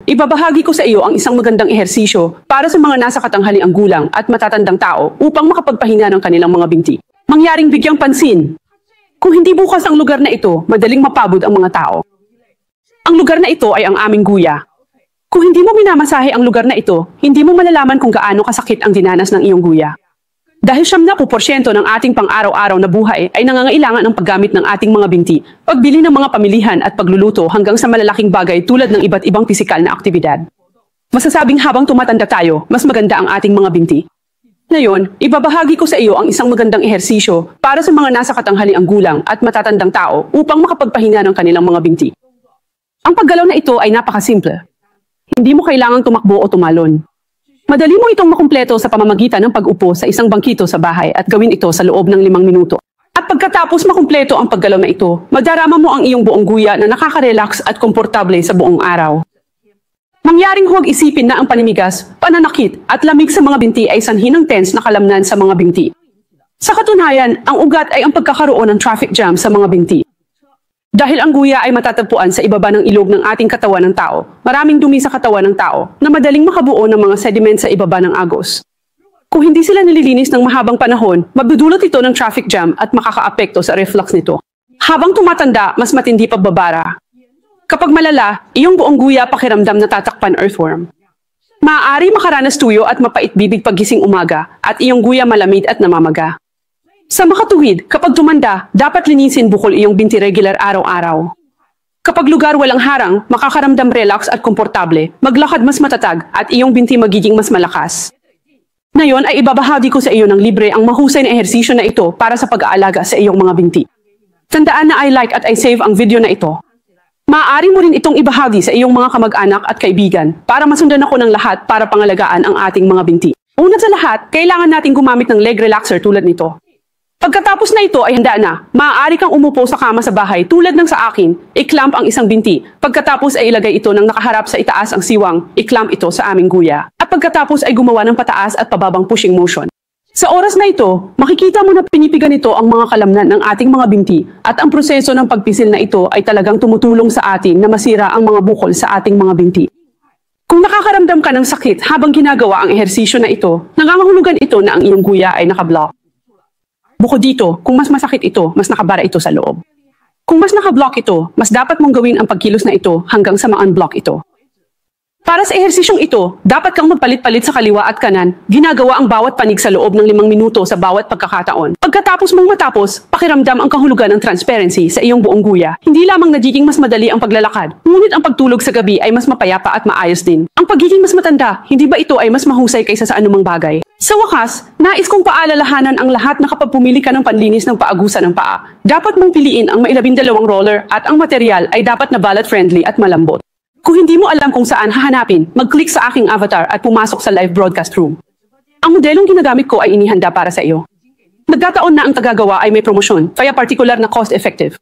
Ibabahagi ko sa iyo ang isang magandang ehersisyo para sa mga nasa katanghaliang gulang at matatandang tao upang makapagpahinga ng kanilang mga binti. Mangyaring bigyang pansin. Kung hindi bukas ang lugar na ito, madaling mapabod ang mga tao. Ang lugar na ito ay ang aming guya. Kung hindi mo minamasahe ang lugar na ito, hindi mo malalaman kung gaano kasakit ang dinanas ng iyong guya. Dahil 70% ng ating pang-araw-araw na buhay ay nangangailangan ng paggamit ng ating mga binti, pagbili ng mga pamilihan at pagluluto hanggang sa malalaking bagay tulad ng iba't ibang pisikal na aktibidad. Masasabing habang tumatanda tayo, mas maganda ang ating mga binti. Ngayon, ibabahagi ko sa iyo ang isang magandang ehersisyo para sa mga nasa katanghaliang gulang at matatandang tao upang makapagpahinga ng kanilang mga binti. Ang paggalaw na ito ay napakasimple. Hindi mo kailangang tumakbo o tumalon. Madali mo itong makumpleto sa pamamagitan ng pag-upo sa isang bangkito sa bahay at gawin ito sa loob ng 5 minuto. At pagkatapos makumpleto ang paggalaw na ito, madarama mo ang iyong buong guya na nakaka-relax at komportable sa buong araw. Mangyaring huwag isipin na ang panimigas, pananakit at lamig sa mga binti ay sanhi ng tense na kalamnan sa mga binti. Sa katunayan, ang ugat ay ang pagkakaroon ng traffic jam sa mga binti. Dahil ang guya ay matatagpuan sa ibaba ng ilog ng ating katawan ng tao, maraming dumi sa katawan ng tao na madaling makabuo ng mga sediment sa ibaba ng agos. Kung hindi sila nililinis ng mahabang panahon, mabudulot ito ng traffic jam at makakaapekto sa reflux nito. Habang tumatanda, mas matindi pagbabara. Kapag malala, iyong buong guya pakiramdam na tatakpan earthworm. Maaari makaranas tuyo at mapait bibig paggising umaga at iyong guya malamig at namamaga. Sa makatuwid, kapag tumanda, dapat linisin bukol iyong binti regular araw-araw. Kapag lugar walang harang, makakaramdam relax at komportable, maglakad mas matatag at iyong binti magiging mas malakas. Ngayon ay ibabahagi ko sa iyo ng libre ang mahusay na ehersisyo na ito para sa pag-aalaga sa iyong mga binti. Tandaan na I like at I save ang video na ito. Maaari mo rin itong ibahagi sa iyong mga kamag-anak at kaibigan para masundan ako ng lahat para pangalagaan ang ating mga binti. Una sa lahat, kailangan nating gumamit ng leg relaxer tulad nito. Pagkatapos na ito ay handa na, maaari kang umupo sa kama sa bahay tulad ng sa akin, i-clamp ang isang binti. Pagkatapos ay ilagay ito ng nakaharap sa itaas ang siwang, i-clamp ito sa aming guya. At pagkatapos ay gumawa ng pataas at pababang pushing motion. Sa oras na ito, makikita mo na pinipigan ito ang mga kalamnan ng ating mga binti at ang proseso ng pagpisil na ito ay talagang tumutulong sa atin na masira ang mga bukol sa ating mga binti. Kung nakakaramdam ka ng sakit habang ginagawa ang ehersisyo na ito, nangangahulugan ito na ang iyong guya ay nakablock. Bukod dito, kung mas masakit ito, mas nakabara ito sa loob. Kung mas nakablock ito, mas dapat mong gawin ang pagkilos na ito hanggang sa ma-unblock ito. Para sa ehersisyong ito, dapat kang magpalit-palit sa kaliwa at kanan, ginagawa ang bawat panig sa loob ng 5 minuto sa bawat pagkakataon. Pagkatapos mong matapos, pakiramdam ang kahulugan ng transparency sa iyong buong guya. Hindi lamang nagiging mas madali ang paglalakad, ngunit ang pagtulog sa gabi ay mas mapayapa at maayos din. Ang pagiging mas matanda, hindi ba ito ay mas mahusay kaysa sa anumang bagay? Sa wakas, nais kong paalalahanan ang lahat na kapag pumili ka ng panlinis ng paagusan ng paa, dapat mong piliin ang may 12 roller at ang material ay dapat na ballet-friendly at malambot. Kung hindi mo alam kung saan hahanapin, mag-click sa aking avatar at pumasok sa live broadcast room. Ang modelong ginagamit ko ay inihanda para sa iyo. Nagkataon na ang tagagawa ay may promosyon, kaya particular na cost-effective.